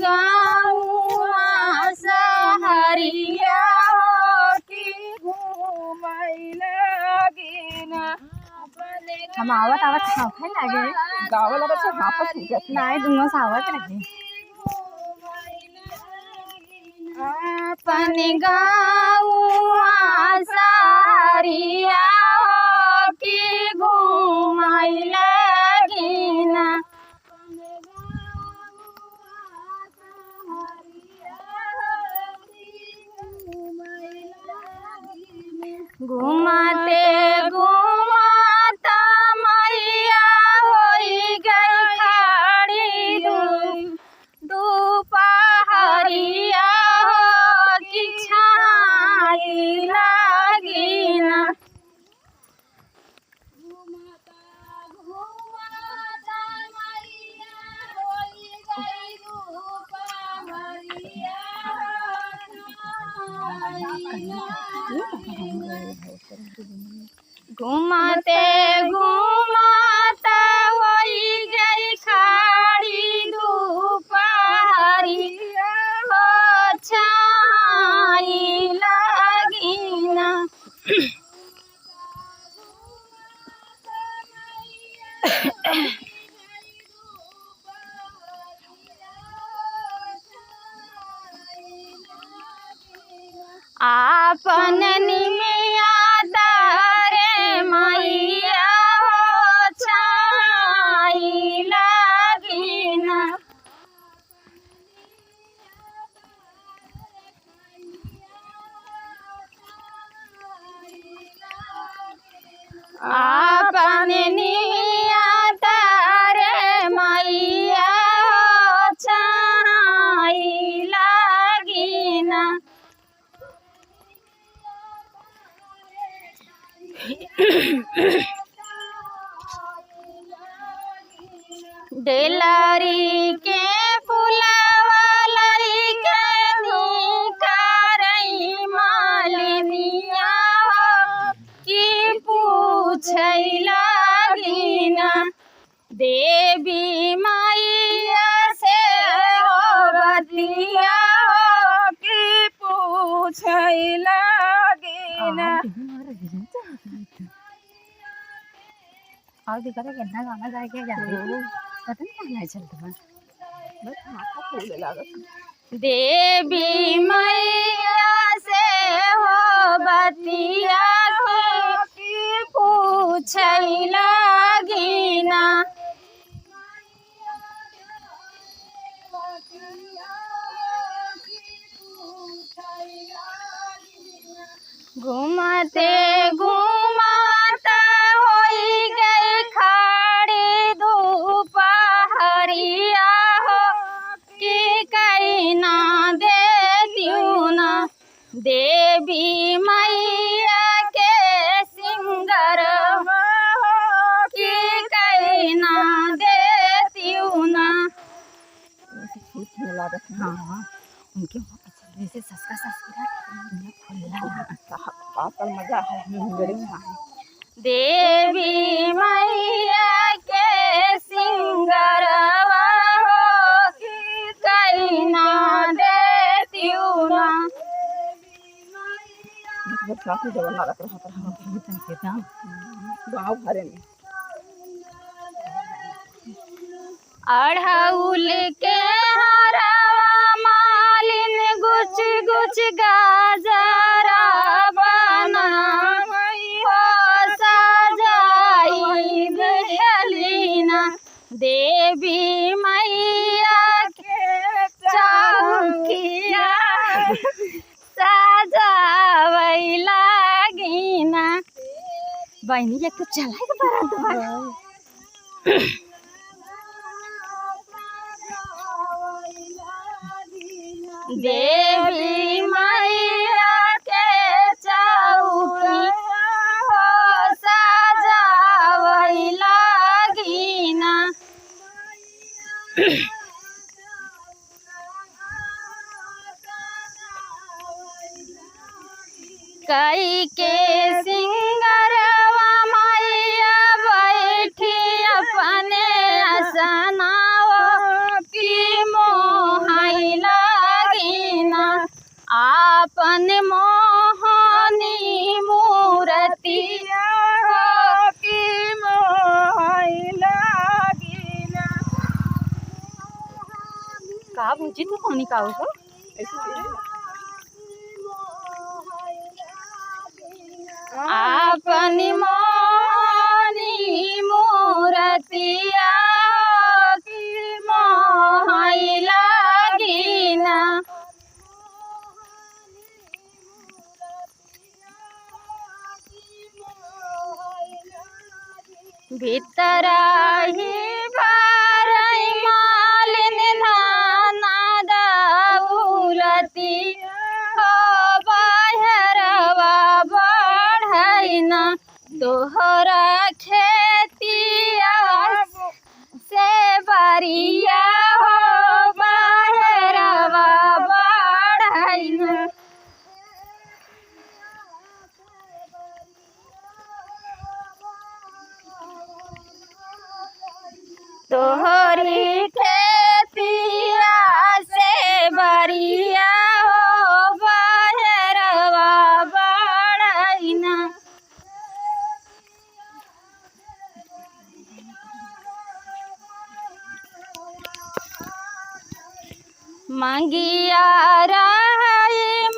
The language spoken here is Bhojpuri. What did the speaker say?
गाँवा सहरिया की घूमई लगिना। हम आवत आवत हाफे लागे गावल लगे से हाफत हो गया नहीं दुनो सावत लगे अपन गाँवा सहरिया की घूमई लगिना। घुमाते घुमाता मैया होई गई खाड़ी दोपहरिया की छाई लगिना। घुमाते घुमाता होई गई खाड़ी दोपहरिया हो छाई लगिना। आपन निमिया तारे मैया हो छाई लगिना। आपन निमिया तारे मैया हो छाई लगिना। डेलारी के फुलवा लइके निकारई मालिनिया की पूछै लगिना। देवी मैया से हो बतिया की पूछै लगिना। और दिखा था कितना गाना गा के जा रही है पता नहीं क्या चलता है बस हाथ फूल लागत। देवी मैया से हो बतिया की पूछै लगिना। घुमाते घुमाता होई गई खाड़ी दोपहरिया हो कि कहीं ना देतियू ना। देवी मैया के सिंगरवा हो कि कहीं ना देतियू ना। हाँ उनके जैसे सस्का सस्का पागल मजा है। देवी मैया के सिंगरवा हो कि कहीं ना देतियू ना। गाँव भरे में अढ़उल के हरवा मालिन गुच गुच गाजरा बनाई हो सजाई देहलीना। देवी मैया के चौकिया सजावई लगिना। बहनी एक तो चला के बड़ा देवी मैया के चौकिया हो सजावई लगिना। कई के सिंगरवा मैया बैठी अपने असनाओ की मोहा तू कौन का हो अपनी मोनी मूरतिया की मोहाई लागिना भीतरा ही बारई मालिन नाना दाउलती हो बाहरवा बढ़ैना तोहरा खेतिया से बरिया हो बाहरवा बढ़ैना तोहरी खेतिया से बरिया हो बाहरवा बढ़ैना मंगिया रही